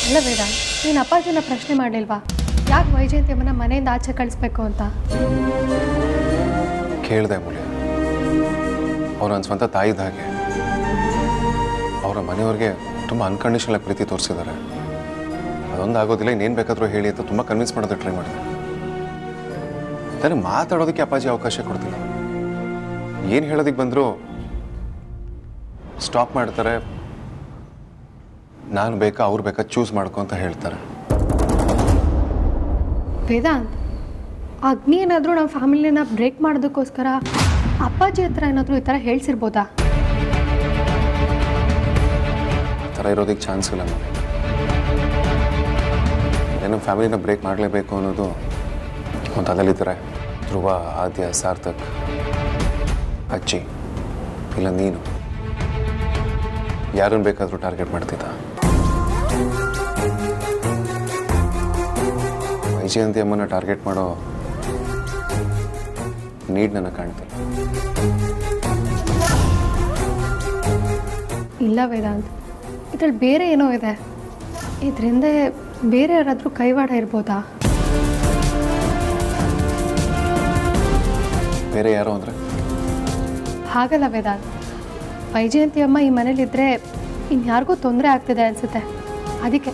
ಅಲ್ಲ ವೇದ, ನೀನು ಅಪ್ಪಾಜಿನ ಪ್ರಶ್ನೆ ಮಾಡಲಿಲ್ವಾ? ಯಾಕೆ ವೈಜಯಂತಿಯಮ್ಮನ ಮನೆಯಿಂದ ಆಚೆ ಕಳಿಸ್ಬೇಕು ಅಂತ ಕೇಳಿದೆ ಮೂಲ್ಯ. ಅವ್ರು ನನ್ನ ಸ್ವಂತ ತಾಯಿದ ಹಾಗೆ. ಅವರ ಮನೆಯವ್ರಿಗೆ ತುಂಬ ಅನ್ಕಂಡೀಷನಲ್ ಪ್ರೀತಿ ತೋರಿಸಿದ್ದಾರೆ. ಅದೊಂದು ಆಗೋದಿಲ್ಲ, ಇನ್ನೇನು ಬೇಕಾದರೂ ಹೇಳಿ ಅಂತ ತುಂಬ ಕನ್ವಿನ್ಸ್ ಮಾಡೋದಕ್ಕೆ ಟ್ರೈ ಮಾಡಿದೆ. ನನಗೆ ಮಾತಾಡೋದಕ್ಕೆ ಅಪ್ಪಾಜಿ ಅವಕಾಶ ಕೊಡ್ತಿಲ್ಲ. ಏನು ಹೇಳೋದಕ್ಕೆ ಬಂದರೂ ಸ್ಟಾಪ್ ಮಾಡ್ತಾರೆ. ನಾನು ಬೇಕಾ ಅವ್ರು ಬೇಕಾ ಚೂಸ್ ಮಾಡ್ಕೊ ಅಂತ ಹೇಳ್ತಾರೆ. ವೇದಾಂತ್, ಅಗ್ನಿ ಏನಾದರೂ ನಮ್ಮ ಫ್ಯಾಮಿಲಿನ ಬ್ರೇಕ್ ಮಾಡೋದಕ್ಕೋಸ್ಕರ ಅಪ್ಪಾಜಿ ಹತ್ರ ಏನಾದರೂ ಈ ಥರ ಹೇಳ್ಸಿರ್ಬೋದಾ? ಆ ಥರ ಇರೋದಕ್ಕೆ ಚಾನ್ಸ್ ಇಲ್ಲ ನೋಡಿ. ನಮ್ಮ ಫ್ಯಾಮಿಲಿನ ಬ್ರೇಕ್ ಮಾಡಲೇಬೇಕು ಅನ್ನೋದು ಒಂದು ಅದಲ್ಲಿದ್ದಾರೆ. ಧ್ರುವ, ಆದ್ಯ, ಸಾರ್ಥಕ್, ಅಜ್ಜಿ, ಇಲ್ಲ ನೀನು, ಯಾರನ್ನು ಬೇಕಾದರೂ ಟಾರ್ಗೆಟ್ ಮಾಡ್ತಿದ್ದ. ವೈಜಯಂತಿ ಅಮ್ಮನ ಟಾರ್ಗೆಟ್ ಮಾಡೋ ನೀಡ್ ನನಗೆ ಕಾಣ್ತಿಲ್ಲ. ಇಲ್ಲ ವೇದಾಂತ್, ಇದ್ರಲ್ಲಿ ಬೇರೆ ಏನೋ ಇದೆ. ಇದರಿಂದ ಬೇರೆ ಯಾರಾದರೂ ಕೈವಾಡ ಇರ್ಬೋದಾ? ಬೇರೆ ಯಾರೋ ಅಂದರೆ? ಹಾಗಲ್ಲ ವೇದಾಂತ್, ವೈಜಯಂತಿ ಅಮ್ಮ ಈ ಮನೇಲಿದ್ದರೆ ಇನ್ಯಾರಿಗೂ ತೊಂದರೆ ಆಗ್ತಿದೆ ಅನಿಸುತ್ತೆ. ಅದಕ್ಕೆ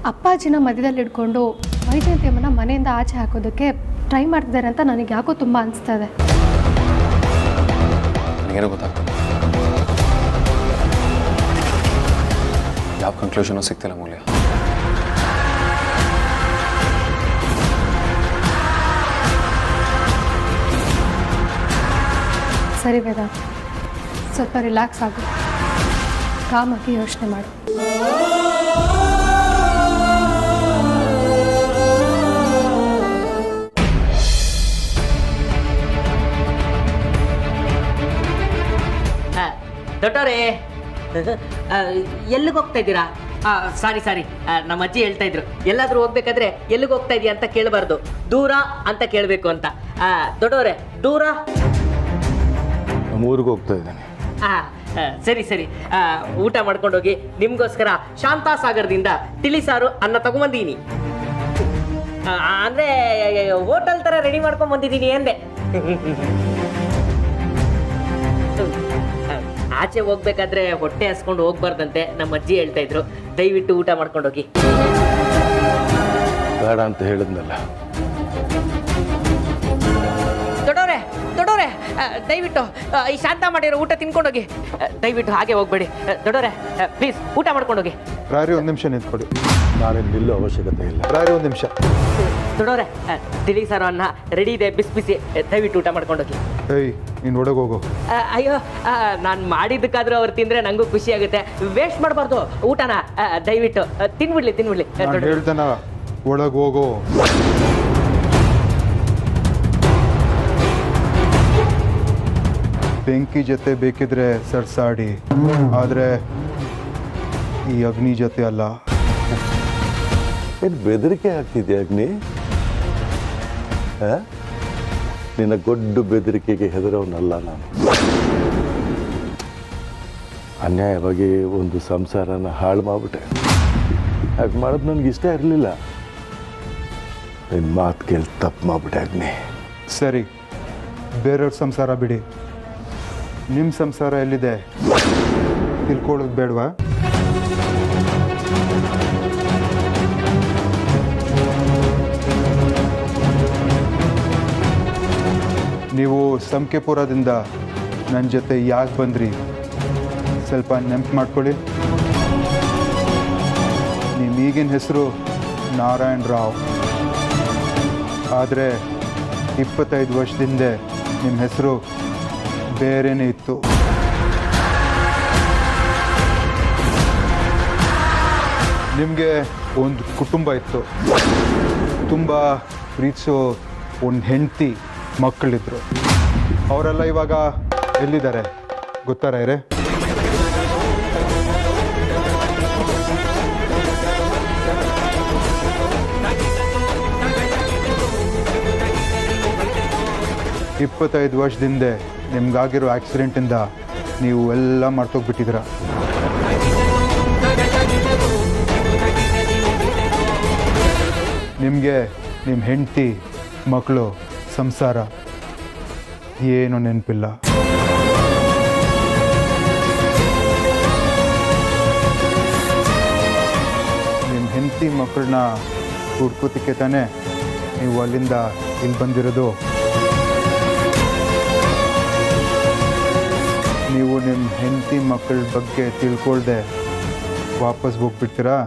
ಅಪ್ಪಾಜಿನ ಮಧ್ಯದಲ್ಲಿ ಇಟ್ಕೊಂಡು ವೈಜಯಂತಿ ಅಮ್ಮನ ಮನೆಯಿಂದ ಆಚೆ ಹಾಕೋದಕ್ಕೆ ಟ್ರೈ ಮಾಡ್ತಿದ್ದಾರೆ ಅಂತ ನನಗೆ ಯಾಕೋ ತುಂಬ ಅನಿಸ್ತಾ ಇದೆ. ನನಗೇನೋ ಗೊತ್ತಾಗ್ತದೆ, ಯಾವ ಕನ್ಕ್ಲೂಷನು ಸಿಗ್ತಿಲ್ಲ ಮೂಲ್ಯ. ಸರಿ ವೇದಾಂತ್, ಸ್ವಲ್ಪ ರಿಲ್ಯಾಕ್ಸ್ ಆಗು, ಕಾಮಾಗಿ ಯೋಚನೆ ಮಾಡು. ದೊಡ್ಡವರೇ, ಎಲ್ಲಿಗೆ ಹೋಗ್ತಾ ಇದ್ದೀರಾ? ಸಾರಿ, ನಮ್ಮ ಅಜ್ಜಿ ಹೇಳ್ತಾ ಇದ್ರು, ಎಲ್ಲಾದ್ರೂ ಹೋಗ್ಬೇಕಾದ್ರೆ ಎಲ್ಲಿಗೆ ಹೋಗ್ತಾ ಇದೀಯ ಅಂತ ಕೇಳಬಾರ್ದು, ದೂರ ಅಂತ ಕೇಳಬೇಕು ಅಂತ. ದೊಡ್ಡವರೇ, ದೂರ? ಊರಿಗೆ ಹೋಗ್ತಾ ಇದ್ದೇನೆ. ಸರಿ, ಊಟ ಮಾಡ್ಕೊಂಡೋಗಿ. ನಿಮ್ಗೋಸ್ಕರ ಶಾಂತಾಸಾಗರದಿಂದ ತಿಳಿಸಾರು ಅನ್ನ ತಗೊಂಬಂದೀನಿ. ಅಂದ್ರೆ ಹೋಟೆಲ್ ತರ ರೆಡಿ ಮಾಡ್ಕೊಂಡ್ ಬಂದಿದ್ದೀನಿ ಎಂದೆ. ಆಚೆ ಹೋಗ್ಬೇಕಾದ್ರೆ ಹೊಟ್ಟೆ ಹಸ್ಕೊಂಡು ಹೋಗ್ಬಾರ್ದಂತೆ ನಮ್ಮ ಅಜ್ಜಿ ಹೇಳ್ತಾ ಇದ್ರು. ದಯವಿಟ್ಟು ಊಟ ಮಾಡ್ಕೊಂಡೋಗಿ. ಬೇಡ ಅಂತ ಹೇಳಿದ್ನಲ್ಲ. ದೊಡ್ಡವ್ರೆ, ದಯವಿಟ್ಟು ಈ ಶಾಂತ ಮಾಡಿರೋ ಊಟ ತಿನ್ಕೊಂಡೋಗಿ. ದಯವಿಟ್ಟು ಹಾಗೆ ಹೋಗ್ಬೇಡಿ. ದೊಡ್ಡವ್ರೆ, ಪ್ಲೀಸ್ ಊಟ ಮಾಡ್ಕೊಂಡೋಗಿ. ರಾರಿ ಒಂದು ನಿಮಿಷ ನಿಂತ್ಕೊಡಿ. ನಾಳೆ ನಿಲ್ಲೋ ಅವಶ್ಯಕತೆ ಇಲ್ಲ. ರಾರಿ ಒಂದು ನಿಮಿಷ. ದೊಡ್ಡವ್ರೆ, ತಿಳಿಸಾರು ಅನ್ನ ರೆಡಿ ಇದೆ, ಬಿಸಿ. ದಯವಿಟ್ಟು ಊಟ ಮಾಡ್ಕೊಂಡೋಗಿ. ಏಯ್, ನೀನು ಒಳಗೆ ಹೋಗು. ಅಯ್ಯೋ, ನಾನು ಮಾಡಿದ್ದಕ್ಕಾದ್ರೂ ಅವ್ರು ತಿಂದ್ರೆ ನಂಗೂ ಖುಷಿ ಆಗುತ್ತೆ. ವೇಸ್ಟ್ ಮಾಡಬಾರ್ದು ಊಟನ. ದಯವಿಟ್ಟು ತಿನ್ಬಿಡ್ಲಿ. ಹೇಳ್ತಾನ, ಒಳಗೆ ಹೋಗು. ಬೆಂಕಿ ಜೊತೆ ಬೇಕಿದ್ರೆ ಸರ್ಸಾಡಿ, ಆದರೆ ಈ ಅಗ್ನಿ ಜೊತೆ ಅಲ್ಲ. ಏನು ಬೆದರಿಕೆ ಆಗ್ತಿದ್ಯಾ ಅಗ್ನಿ? ನಿನ್ನ ಗೊಡ್ಡು ಬೆದರಿಕೆಗೆ ಹೆದರೋನಲ್ಲ ನಾನು. ಅನ್ಯಾಯವಾಗಿ ಒಂದು ಸಂಸಾರನ ಹಾಳು ಮಾಡಿಬಿಟ್ಟೆ. ಹಾಗೆ ಮಾಡೋದು ನನಗೆ ಇಷ್ಟ ಇರಲಿಲ್ಲ. ನಿನ್ನ ಮಾತು ಕೇಳಿ ತಪ್ಪು ಮಾಡಿಬಿಟ್ಟೆ ಅಗ್ನಿ. ಸರಿ, ಬೇರೆಯವ್ರ ಸಂಸಾರ ಬಿಡಿ. ನಿಮ್ಮ ಸಂಸಾರ ಎಲ್ಲಿದೆ ತಿಳ್ಕೊಳ್ಳೋದು ಬೇಡವಾ? ನೀವು ಸಂಕೆಪುರದಿಂದ ನನ್ನ ಜೊತೆ ಯಾಕೆ ಬಂದ್ರಿ ಸ್ವಲ್ಪ ನೆನಪು ಮಾಡ್ಕೊಳ್ಳಿ. ನಿಮ್ಮ ಈಗಿನ ಹೆಸರು ನಾರಾಯಣ್ ರಾವ್, ಆದರೆ 25 ವರ್ಷದಿಂದ ನಿಮ್ಮ ಹೆಸರು ಬೇರೆನೇ ಇತ್ತು. ನಿಮಗೆ ಒಂದು ಕುಟುಂಬ ಇತ್ತು, ತುಂಬ ಪ್ರೀತಿಸೋ ಒಂದು ಹೆಂಡತಿ, ಮಕ್ಕಳಿದ್ರು. ಅವರೆಲ್ಲ ಇವಾಗ ಎಲ್ಲಿದ್ದಾರೆ ಗೊತ್ತಾ ರಾಯರೇ? ಇಪ್ಪತ್ತೈದು ವರ್ಷದಿಂದ ನಿಮ್ಗಾಗಿರೋ ಆಕ್ಸಿಡೆಂಟಿಂದ ನೀವು ಎಲ್ಲ ಮರ್ತೋಗ್ಬಿಟ್ಟಿದ್ದೀರ. ನಿಮಗೆ ನಿಮ್ಮ ಹೆಂಡತಿ ಮಕ್ಕಳು ಸಂಸಾರ ಏನೂ ನೆನಪಿಲ್ಲ. ನಿಮ್ಮ ಹೆಂಡತಿ ಮಕ್ಕಳನ್ನ ಹುಡ್ಕೋತಿಕ್ಕೆ ತಾನೇ ನೀವು ಅಲ್ಲಿಂದ ಇಲ್ಲಿ ಬಂದಿರೋದು. ನೀವು ನಿಮ್ಮ ಹೆಂಡತಿ ಮಕ್ಕಳ ಬಗ್ಗೆ ತಿಳ್ಕೊಳ್ದೆ ವಾಪಸ್ ಹೋಗ್ಬಿಡ್ತೀರಾ?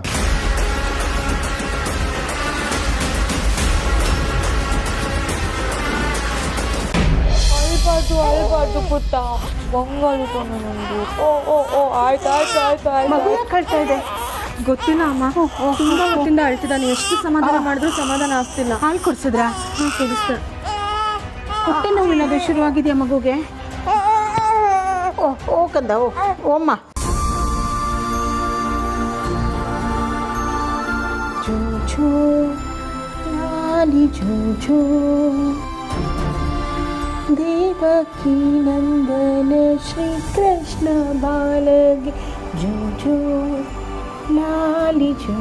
ಅಳ್ಬಾರ್ದು ಪುಟ್ಟ, ಬಂಗಾಳಿಕೊಂಡು ನನಗೆ. ಓ ಆಯ್ತು. ಮಗು ಯಾಕೆ ಅಳ್ತಾ ಇದೆ? ಗೊತ್ತಿಲ್ಲ ಅಮ್ಮ, ತುಂಬ ಹೊತ್ತಿಂದ ಅಳ್ತಿದ್ದಾನೆ. ಎಷ್ಟು ಸಮಾಧಾನ ಮಾಡಿದ್ರು ಸಮಾಧಾನ ಆಗ್ತಿಲ್ಲ. ಹಾಲು ಕುಡಿಸಿದ್ರಾ? ಹಾಂ, ಕುಡಿಸ್ತಾರೆ. ಹೊಟ್ಟೆ ನೋವಿಲ್ಲದೆ ಶುರುವಾಗಿದೆಯಾ ಮಗುಗೆ? ಓ ಕಂದ, ಓಮ್ಮ. ಜೋ ಲಾಲಿ ಜೋ ದೇವಕಿ ನಂದನ ಶ್ರೀ ಕೃಷ್ಣ ಬಾಲಗೆ ಜೋ ಲಾಲಿ ಜೋ.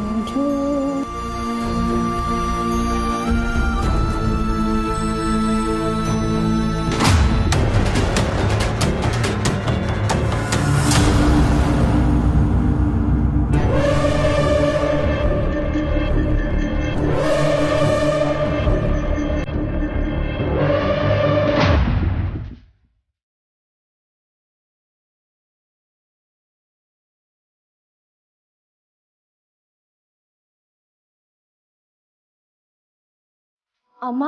ಅಮ್ಮ,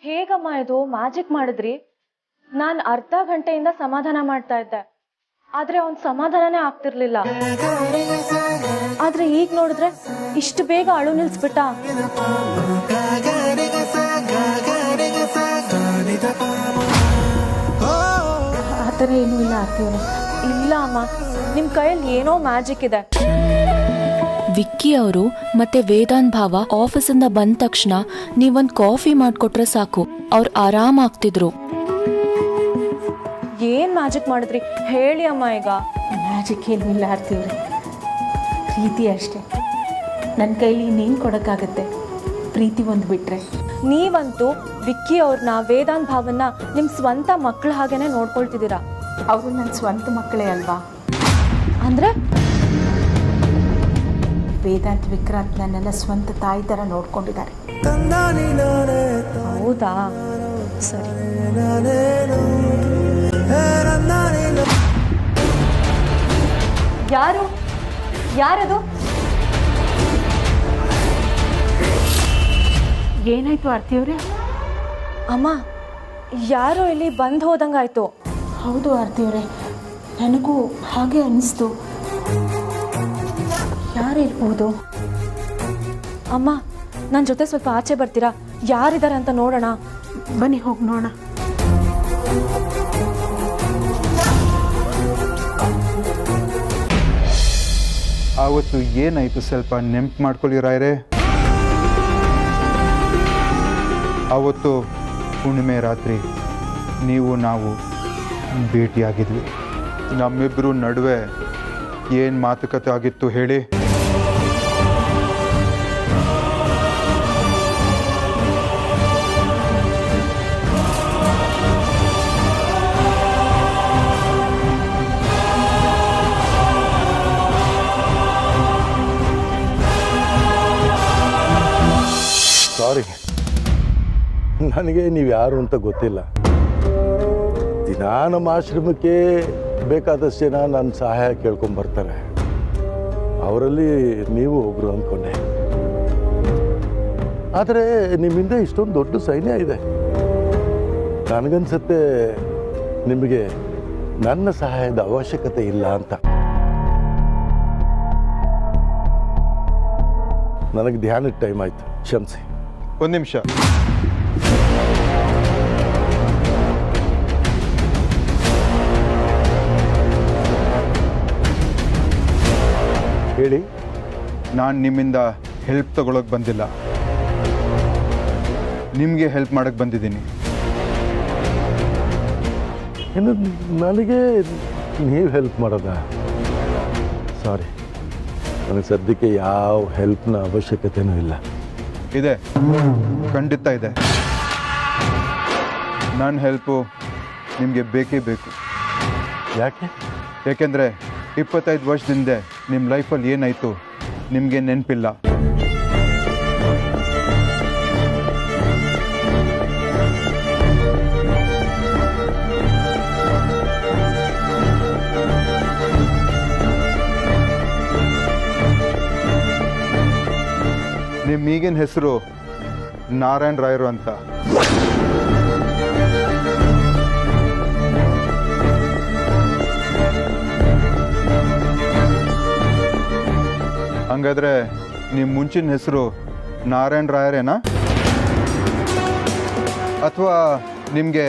ಹೇಗಮ್ಮ ಇದು ಮ್ಯಾಜಿಕ್ ಮಾಡಿದ್ರಿ? ನಾನು ಅರ್ಧ ಗಂಟೆಯಿಂದ ಸಮಾಧಾನ ಮಾಡ್ತಾ ಇದ್ದೆ, ಆದ್ರೆ ಅವ್ನ್ ಸಮಾಧಾನನೇ ಆಗ್ತಿರ್ಲಿಲ್ಲ. ಆದ್ರೆ ಈಗ ನೋಡಿದ್ರೆ ಇಷ್ಟು ಬೇಗ ಅಳು ನಿಲ್ಸ್ಬಿಟ್ಟ. ಆ ಥರ ಏನೂ ಇಲ್ಲ ಆರ್ತಿಯವರೇ. ಇಲ್ಲ ಅಮ್ಮ, ನಿಮ್ ಕೈಯಲ್ಲಿ ಏನೋ ಮ್ಯಾಜಿಕ್ ಇದೆ. ವಿಕ್ಕಿ ಅವರು ಮತ್ತೆ ವೇದಾಂತ್ ಭಾವ ಆಫೀಸಿಂದ ಬಂದ ತಕ್ಷಣ ನೀವೊಂದು ಕಾಫಿ ಮಾಡಿಕೊಟ್ರೆ ಸಾಕು, ಅವ್ರು ಆರಾಮಾಗ್ತಿದ್ರು. ಏನ್ ಮ್ಯಾಜಿಕ್ ಮಾಡಿದ್ರಿ ಹೇಳಿ ಅಮ್ಮ. ಈಗ ಮ್ಯಾಜಿಕ್ ಏನೂ ಇಲ್ಲ ಆರ್ತಿಯವರೇ, ಪ್ರೀತಿ ಅಷ್ಟೇ. ನನ್ನ ಕೈಲಿ ಇನ್ನೇನು ಕೊಡೋಕ್ಕಾಗತ್ತೆ? ಪ್ರೀತಿ ಒಂದು ಬಿಟ್ರೆ. ನೀವಂತೂ ವಿಕ್ಕಿ ಅವ್ರನ್ನ, ವೇದಾಂತ್ ಭಾವನ್ನ ನಿಮ್ ಸ್ವಂತ ಮಕ್ಕಳ ಹಾಗೇನೆ ನೋಡ್ಕೊಳ್ತಿದ್ದೀರಾ. ಅವರು ನನ್ನ ಸ್ವಂತ ಮಕ್ಕಳೇ ಅಲ್ವಾ? ಅಂದ್ರೆ ವೇದಾಂತ್ ವಿಕ್ರಾಂತ್ ನನ್ನೆಲ್ಲ ಸ್ವಂತ ತಾಯಿ ಥರ ನೋಡ್ಕೊಂಡಿದ್ದಾರೆ. ಹೌದಾ? ಸರಿ. ಯಾರದು? ಏನಾಯ್ತು ಆರ್ತಿಯವರೇ? ಅಮ್ಮ, ಯಾರೋ ಇಲ್ಲಿ ಬಂದು ಹೋದಂಗಾಯ್ತು. ಹೌದು ಆರ್ತಿಯವರೇ, ನನಗೂ ಹಾಗೆ ಅನ್ನಿಸ್ತು. ಯಾರಿರ್ಬೋದು? ಅಮ್ಮ, ನನ್ನ ಜೊತೆ ಸ್ವಲ್ಪ ಆಚೆ ಬರ್ತೀರಾ? ಯಾರಿದ್ದಾರೆ ಅಂತ ನೋಡೋಣ. ಬನ್ನಿ ಹೋಗಿ ನೋಡೋಣ. ಆವತ್ತು ಏನಾಯಿತು ಸ್ವಲ್ಪ ನೆನ್ಪು ಮಾಡ್ಕೊಳ್ಳಿ ರಾಯರೇ. ಆವತ್ತು ಹುಣ್ಣಿಮೆ ರಾತ್ರಿ ನೀವು ನಾವು ಭೇಟಿಯಾಗಿದ್ವಿ. ನಮ್ಮಿಬ್ಬರು ನಡುವೆ ಏನು ಮಾತುಕತೆ ಆಗಿತ್ತು ಹೇಳಿ? ಸಾರಿ, ನನಗೆ ನೀವು ಯಾರು ಅಂತ ಗೊತ್ತಿಲ್ಲ. ದಿನಾ ನಮ್ಮ ಆಶ್ರಮಕ್ಕೆ ಬೇಕಾದಷ್ಟು ಜನ ನನ್ನ ಸಹಾಯ ಕೇಳ್ಕೊಂಬರ್ತಾರೆ. ಅವರಲ್ಲಿ ನೀವು ಒಬ್ಬರು ಅಂದ್ಕೊಂಡೆ. ಆದರೆ ನಿಮ್ಮಿಂದ ಇಷ್ಟೊಂದು ದೊಡ್ಡ ಸೈನ್ಯ ಇದೆ. ನನಗನ್ಸುತ್ತೆ ನಿಮಗೆ ನನ್ನ ಸಹಾಯದ ಅವಶ್ಯಕತೆ ಇಲ್ಲ ಅಂತ. ನನಗೆ ಧ್ಯಾನದ ಟೈಮ್ ಆಯಿತು, ಕ್ಷಮಿಸಿ. ಒಂದು ನಿಮಿಷ. ಹೇಳಿ. ನಾನು ನಿಮ್ಮಿಂದ ಹೆಲ್ಪ್ ತಗೊಳಕ್ಕೆ ಬಂದಿಲ್ಲ, ನಿಮಗೆ ಹೆಲ್ಪ್ ಮಾಡಕ್ಕೆ ಬಂದಿದ್ದೀನಿ. ಇನ್ನು ನನಗೆ ನೀವು ಹೆಲ್ಪ್ ಮಾಡೋದಾ? ಸಾರಿ, ನನಗೆ ಸದ್ಯಕ್ಕೆ ಯಾವ ಹೆಲ್ಪ್ನ ಅವಶ್ಯಕತೆನೂ ಇಲ್ಲ. ಇದೆ, ಖಂಡಿತ ಇದೆ. ನನ್ನ ಹೆಲ್ಪು ನಿಮಗೆ ಬೇಕೇ ಬೇಕು. ಯಾಕೆ? ಏಕೆಂದರೆ 25 ವರ್ಷದಿಂದ ನಿಮ್ಮ ಲೈಫಲ್ಲಿ ಏನಾಯಿತು ನಿಮಗೆ ನೆನಪಿಲ್ಲ. ನಿಮ್ಮ ಈಗಿನ ಹೆಸರು ನಾರಾಯಣ್ ರಾಯರು ಅಂತ. ಹಂಗಾದ್ರೆ ನಿಮ್ಮ ಮುಂಚಿನ ಹೆಸರು ನಾರಾಯಣ್ ರಾಯರೇನಾ? ಅಥವಾ ನಿಮಗೆ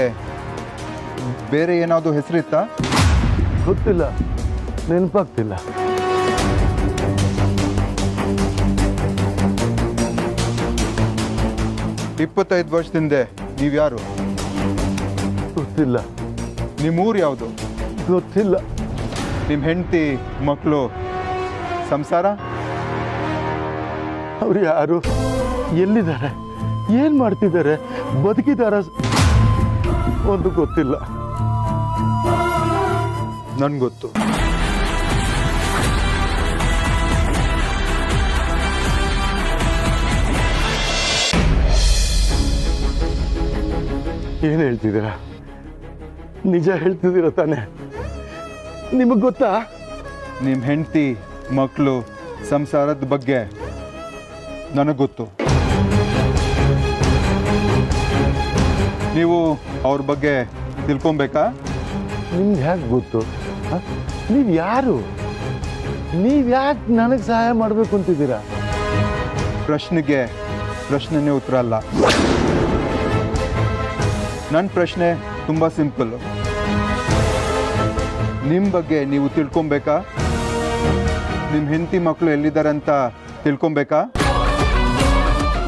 ಬೇರೆ ಏನಾದರೂ ಹೆಸರಿತ್ತಾ? ಗೊತ್ತಿಲ್ಲ, ನೆನಪಾಗ್ತಿಲ್ಲ. ಇಪ್ಪತ್ತೈದು ವರ್ಷದಿಂದ ನೀವು ಯಾರು? ಗೊತ್ತಿಲ್ಲ. ನಿಮ್ಮೂರು ಯಾವುದು? ಗೊತ್ತಿಲ್ಲ. ನಿಮ್ಮ ಹೆಂಡತಿ, ಮಕ್ಕಳು, ಸಂಸಾರ? ಅವ್ರು ಯಾರು, ಎಲ್ಲಿದ್ದಾರೆ, ಏನು ಮಾಡ್ತಿದ್ದಾರೆ, ಬದುಕಿದಾರ ಒಂದು ಗೊತ್ತಿಲ್ಲ. ನನ್ಗೆ ಗೊತ್ತು. ಏನು ಹೇಳ್ತಿದ್ದೀರಾ? ನಿಜ ಹೇಳ್ತಿದ್ದೀರ ತಾನೆ? ನಿಮಗೆ ಗೊತ್ತಾ? ನಿಮ್ಮ ಹೆಂಡತಿ, ಮಕ್ಕಳು, ಸಂಸಾರದ ಬಗ್ಗೆ ನನಗೆ ಗೊತ್ತು. ನೀವು ಅವ್ರ ಬಗ್ಗೆ ತಿಳ್ಕೊಬೇಕಾ? ನಿಮ್ಗೆ ಯಾಕೆ ಗೊತ್ತು? ನೀವು ಯಾರು? ನೀವು ಯಾಕೆ ನನಗೆ ಸಹಾಯ ಮಾಡಬೇಕು ಅಂತಿದ್ದೀರಾ? ಪ್ರಶ್ನೆಗೆ ಪ್ರಶ್ನೆನೇ ಉತ್ತರ ಅಲ್ಲ. ನನ್ನ ಪ್ರಶ್ನೆ ತುಂಬ ಸಿಂಪಲ್. ನಿಮ್ಮ ಬಗ್ಗೆ ನೀವು ತಿಳ್ಕೊಬೇಕಾ? ನಿಮ್ಮ ಹೆಂಡತಿ ಮಕ್ಕಳು ಎಲ್ಲಿದ್ದಾರೆ ಅಂತ ತಿಳ್ಕೊಬೇಕಾ?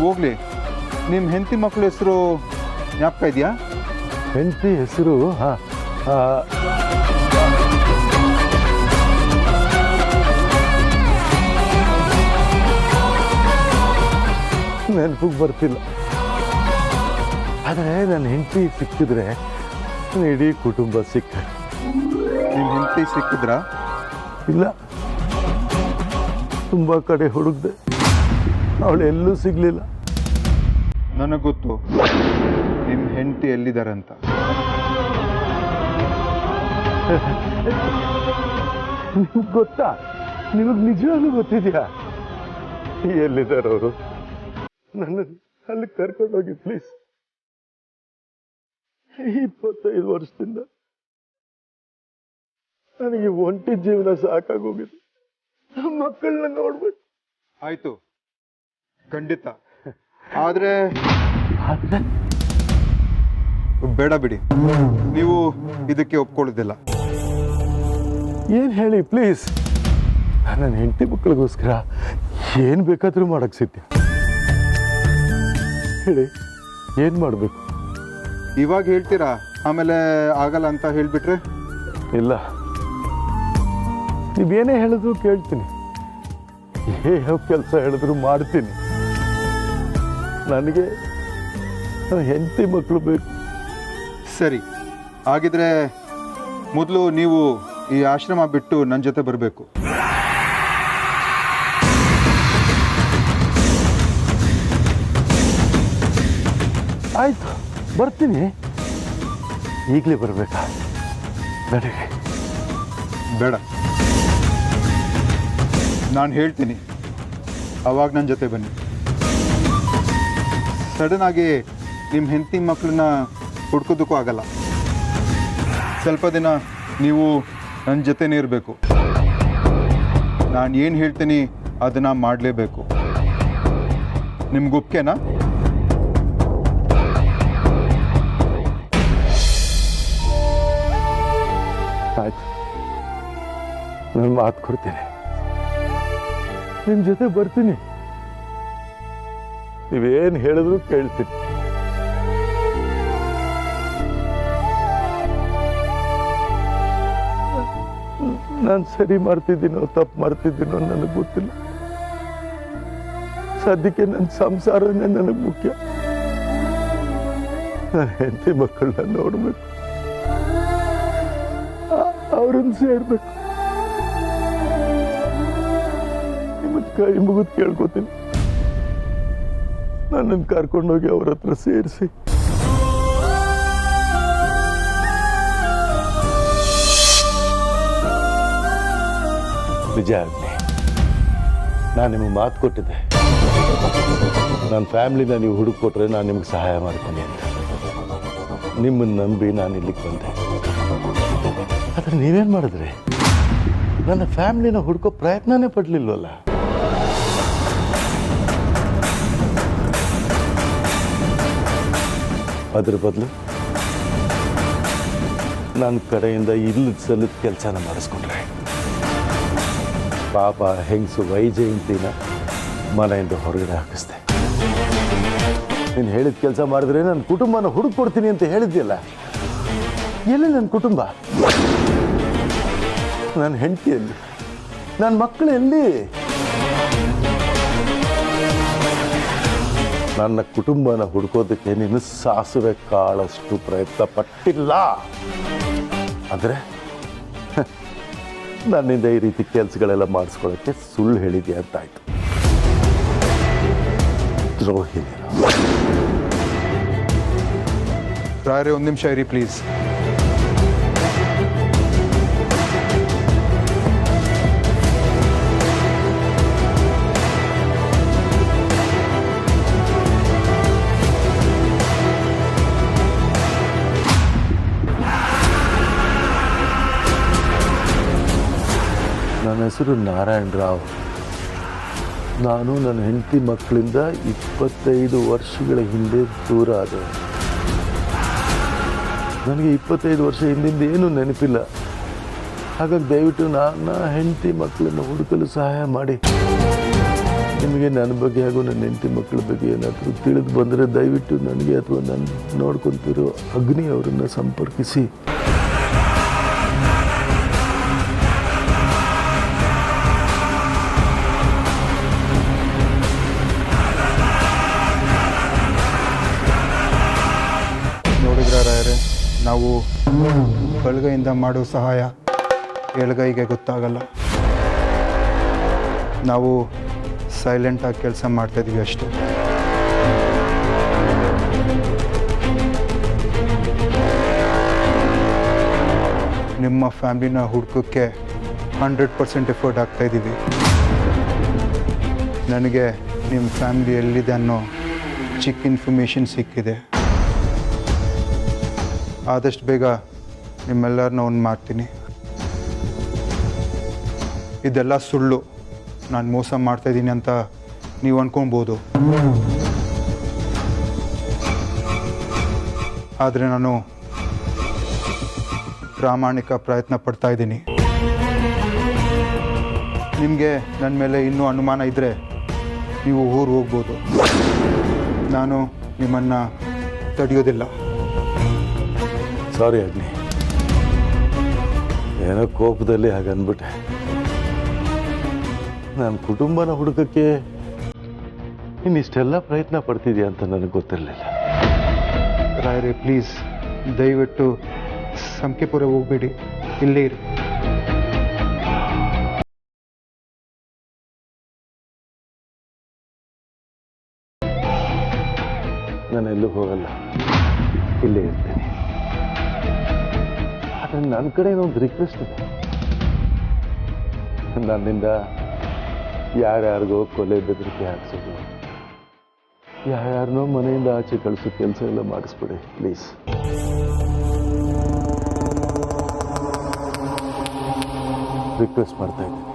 ಹೋಗ್ಲಿ, ನಿಮ್ಮ ಹೆಂಡತಿ ಮಕ್ಕಳ ಹೆಸರು ಜ್ಞಾಪಕ ಇದೆಯಾ? ಹೆಂಡತಿ ಹೆಸರು ನೆನಪಿಗೆ ಬರ್ತಿಲ್ಲ. ಆದರೆ ನನ್ನ ಹೆಂಡತಿ ಸಿಕ್ಕಿದ್ರೆ ಇಡೀ ಕುಟುಂಬ ಸಿಕ್ಕ. ನಿಮ್ಮ ಹೆಂಡತಿ ಸಿಕ್ಕಿದ್ರಾ? ಇಲ್ಲ, ತುಂಬ ಕಡೆ ಹುಡುಕ್ದೆ, ಅವಳು ಎಲ್ಲೂ ಸಿಗಲಿಲ್ಲ. ನನಗೆ ಗೊತ್ತು ನಿಮ್ಮ ಹೆಂಡತಿ ಎಲ್ಲಿದ್ದಾರೆ ಅಂತ. ನಿಮ್ಗೆ ಗೊತ್ತಾ? ನಿಮಗೆ ನಿಜವಾಗ್ಲೂ ಗೊತ್ತಿದೆಯಾ ಎಲ್ಲಿದ್ದಾರೆ ಅವರು? ನನ್ನ ಅಲ್ಲಿ ಕರ್ಕೊಂಡೋಗಿ ಪ್ಲೀಸ್. 25 ವರ್ಷದಿಂದ ನನಗೆ ಒಂಟಿ ಜೀವನ ಸಾಕಾಗೋಗಿದೆ. ಮಕ್ಕಳನ್ನ ನೋಡ್ಬೇಕು. ಆಯ್ತು, ಖಂಡಿತ. ಆದ್ರೆ ಬೇಡ ಬಿಡಿ, ನೀವು ಇದಕ್ಕೆ ಒಪ್ಕೊಳ್ಳೋದಿಲ್ಲ. ಏನ್ ಹೇಳಿ ಪ್ಲೀಸ್. ನನ್ನ ಹೆಂಡತಿ ಮಕ್ಕಳಿಗೋಸ್ಕರ ಏನ್ ಬೇಕಾದ್ರೂ ಮಾಡಕ್ ಸಿದ್ಧ. ಹೇಳಿ, ಏನ್ ಮಾಡ್ಬೇಕು? ಇವಾಗ ಹೇಳ್ತೀರಾ, ಆಮೇಲೆ ಆಗಲ್ಲ ಅಂತ ಹೇಳ್ಬಿಟ್ರೆ? ಇಲ್ಲ, ನೀವೇನೇ ಹೇಳಿದ್ರು ಕೇಳ್ತೀನಿ, ಯಾವ ಕೆಲಸ ಹೇಳಿದ್ರು ಮಾಡ್ತೀನಿ. ನನಗೆ ಹೆಂಡತಿ ಮಕ್ಕಳು ಬೇಕು. ಸರಿ, ಹಾಗಿದ್ರೆ ಮೊದಲು ನೀವು ಈ ಆಶ್ರಮ ಬಿಟ್ಟು ನನ್ನ ಜೊತೆ ಬರಬೇಕು. ಆಯ್ತು, ಬರ್ತೀನಿ. ಈಗಲೇ ಬರಬೇಕಾ? ನಡೀರಿ. ಬೇಡ, ನಾನು ಹೇಳ್ತೀನಿ, ಅವಾಗ ನನ್ನ ಜೊತೆ ಬನ್ನಿ. ಸಡನ್ ಆಗಿ ನಿಮ್ಮ ಹೆಂಡತಿ ಮಕ್ಕಳನ್ನ ಹುಡ್ಕೋದಕ್ಕೂ ಆಗಲ್ಲ. ಸ್ವಲ್ಪ ದಿನ ನೀವು ನನ್ನ ಜೊತೆನೇ ಇರಬೇಕು. ನಾನು ಏನು ಹೇಳ್ತೀನಿ ಅದನ್ನು ಮಾಡಲೇಬೇಕು. ನಿಮ್ಗೆ ಒಪ್ಕೆನಾ? ಆಯ್ತು, ನಾನು ಮಾತು ಕೊಡ್ತೀನಿ, ನಿಮ್ಮ ಜೊತೆ ಬರ್ತೀನಿ. ನೀವೇನು ಹೇಳಿದ್ರು ಕೇಳ್ತೀನಿ. ನಾನು ಸರಿ ಮಾಡ್ತಿದ್ದೀನೋ ತಪ್ಪು ಮಾಡ್ತಿದ್ದೀನೋ ನನಗೆ ಗೊತ್ತಿಲ್ಲ. ಸದ್ಯಕ್ಕೆ ನನ್ನ ಸಂಸಾರನೇ ನನಗೆ ಮುಖ್ಯ. ನನ್ನ ಹೆಂಡತಿ ಮಕ್ಕಳನ್ನ ನೋಡ್ಬೇಕು, ಅವ್ರನ್ನ ಸೇರ್ಬೇಕು. ನಿಮ್ಮನ್ನ ಕೈ ಮುಗಿದು ಕೇಳ್ಕೊತೀನಿ, ನನ್ನನ್ನು ಕರ್ಕೊಂಡೋಗಿ ಅವ್ರ ಹತ್ರ ಸೇರಿಸಿ. ನಿಜ ಆಗ್ಲಿ, ನಾನು ನಿಮಗೆ ಮಾತು ಕೊಟ್ಟಿದ್ದೆ, ನನ್ನ ಫ್ಯಾಮಿಲಿನ ನೀವು ಹುಡುಕೊಟ್ರೆ ನಾನು ನಿಮ್ಗೆ ಸಹಾಯ ಮಾಡ್ತೀನಿ ಅಂತ. ನಿಮ್ಮನ್ನು ನಂಬಿ ನಾನು ಇಲ್ಲಿಗೆ ಬಂದೆ. ಆದರೆ ನೀವೇನು ಮಾಡಿದ್ರಿ? ನನ್ನ ಫ್ಯಾಮಿಲಿನ ಹುಡುಕೋ ಪ್ರಯತ್ನನೇ ಪಡಲಿಲ್ವಲ್ಲ. ಅದ್ರ ಬದಲು ನನ್ನ ಕಡೆಯಿಂದ ಇಲ್ಲದ ಸಲ್ಲದ ಕೆಲಸನ ಮಾಡಿಸ್ಕೊಂಡ್ರೆ. ಪಾಪ ಹೆಂಗಸು ವೈಜಯಂತಿನ ಮನೆಯಿಂದ ಹೊರಗಡೆ ಹಾಕಿಸ್ದೆ. ನೀನು ಹೇಳಿದ ಕೆಲಸ ಮಾಡಿದ್ರೆ ನನ್ನ ಕುಟುಂಬನ ಹುಡುಕೊಡ್ತೀನಿ ಅಂತ ಹೇಳಿದ್ಯಲ್ಲ, ಎಲ್ಲಿ ನನ್ನ ಕುಟುಂಬ? ನನ್ನ ಹೆಂಡತಿಯಲ್ಲಿ, ನನ್ನ ಮಕ್ಕಳು ಎಲ್ಲಿ? ನನ್ನ ಕುಟುಂಬನ ಹುಡುಕೋದಕ್ಕೆ ನೀನು ಸಾಸುವೆ ಕಾಳಷ್ಟು ಪ್ರಯತ್ನ ಪಟ್ಟಿಲ್ಲ ಅಂದರೆ ನನ್ನಿಂದ ಈ ರೀತಿ ಕೆಲಸಗಳೆಲ್ಲ ಮಾಡಿಸ್ಕೊಳ್ಳೋಕ್ಕೆ ಸುಳ್ಳು ಹೇಳಿದ್ಯಾ ಅಂತಾಯ್ತು. ದ್ರೋಹಿ. ರಾಯರೇ, ಒಂದು ನಿಮಿಷ ಇರಿ ಪ್ಲೀಸ್. ನನ್ನ ಹೆಸರು ನಾರಾಯಣ ರಾವ್. ನಾನು ನನ್ನ ಹೆಂಡತಿ ಮಕ್ಕಳಿಂದ 25 ವರ್ಷಗಳ ಹಿಂದೆ ದೂರ ಆದೆ. ನನಗೆ 25 ವರ್ಷ ಹಿಂದಿಂದ ಏನೂ ನೆನಪಿಲ್ಲ. ಹಾಗಾಗಿ ದಯವಿಟ್ಟು ನನ್ನ ಹೆಂಡತಿ ಮಕ್ಕಳನ್ನು ಹುಡುಕಲು ಸಹಾಯ ಮಾಡಿ. ನಿಮಗೆ ನನ್ನ ಬಗ್ಗೆ ಹಾಗೂ ನನ್ನ ಹೆಂಡತಿ ಮಕ್ಕಳ ಬಗ್ಗೆ ಏನಾದರೂ ತಿಳಿದು ಬಂದರೆ ದಯವಿಟ್ಟು ನನಗೆ ಅಥವಾ ನನ್ನ ನೋಡ್ಕೊತಿರೋ ಅಗ್ನಿ ಅವರನ್ನು ಸಂಪರ್ಕಿಸಿ. ರಾಯರೇ, ನಾವು ಬಲಗೈಯಿಂದ ಮಾಡೋ ಸಹಾಯ ಎಡಗೈಗೆ ಗೊತ್ತಾಗಲ್ಲ. ನಾವು ಸೈಲೆಂಟಾಗಿ ಕೆಲಸ ಮಾಡ್ತಾಯಿದ್ವಿ ಅಷ್ಟೇ. ನಿಮ್ಮ ಫ್ಯಾಮಿಲಿನ ಹುಡುಕೋಕ್ಕೆ 100% ಎಫರ್ಟ್ ಆಗ್ತಾಯಿದ್ದೀವಿ. ನನಗೆ ನಿಮ್ಮ ಫ್ಯಾಮಿಲಿ ಎಲ್ಲಿದೆ ಅನ್ನೋ ಚಿಕ್ಕ ಇನ್ಫಾರ್ಮೇಷನ್ ಸಿಕ್ಕಿದೆ. ಆದಷ್ಟು ಬೇಗ ನಿಮ್ಮೆಲ್ಲರನ್ನ ಒಂದು ಮಾಡ್ತೀನಿ. ಇದೆಲ್ಲ ಸುಳ್ಳು, ನಾನು ಮೋಸ ಮಾಡ್ತಾಯಿದ್ದೀನಿ ಅಂತ ನೀವು ಅಂದ್ಕೊಳ್ಬೋದು. ಆದರೆ ನಾನು ಪ್ರಾಮಾಣಿಕ ಪ್ರಯತ್ನ ಪಡ್ತಾಯಿದ್ದೀನಿ. ನಿಮಗೆ ನನ್ನ ಮೇಲೆ ಇನ್ನೂ ಅನುಮಾನ ಇದ್ದರೆ ನೀವು ಊರು ಹೋಗ್ಬೋದು. ನಾನು ನಿಮ್ಮನ್ನು ತಡೆಯೋದಿಲ್ಲ. ಸಾರಿ ಅಗ್ನಿ, ಏನೋ ಕೋಪದಲ್ಲಿ ಹಾಗೆ ಅಂದ್ಬಿಟ್ಟೆ. ನನ್ನ ಕುಟುಂಬನ ಹುಡುಕಕ್ಕೆ ಇನ್ನಿಷ್ಟೆಲ್ಲ ಪ್ರಯತ್ನ ಪಡ್ತಿದ್ಯಾ ಅಂತ ನನಗೆ ಗೊತ್ತಿರಲಿಲ್ಲ. ರಾಯರೇ, ಪ್ಲೀಸ್ ದಯವಿಟ್ಟು ಸಂಕೆಪುರ ಹೋಗ್ಬೇಡಿ, ಇಲ್ಲೇ ಇರಿ. ನಾನು ಎಲ್ಲೂ ಹೋಗಲ್ಲ, ಇಲ್ಲೇ ಇರ್ತೀನಿ. ಆದರೆ ನನ್ನ ಕಡೆ ಒಂದು ರಿಕ್ವೆಸ್ಟ್ ಇದೆ. ನನ್ನಿಂದ ಯಾರ್ಯಾರಿಗೋ ಕೊಲೆ ಬೆದರಿಕೆ ಹಾಕ್ಸೋದು, ಯಾರ್ಯಾರನ್ನೋ ಮನೆಯಿಂದ ಆಚೆ ಕಳಿಸೋ ಕೆಲಸ ಎಲ್ಲ ಮಾಡಿಸ್ಬಿಡಿ ಪ್ಲೀಸ್. ರಿಕ್ವೆಸ್ಟ್ ಮಾಡ್ತಾ ಇದ್ದೀನಿ.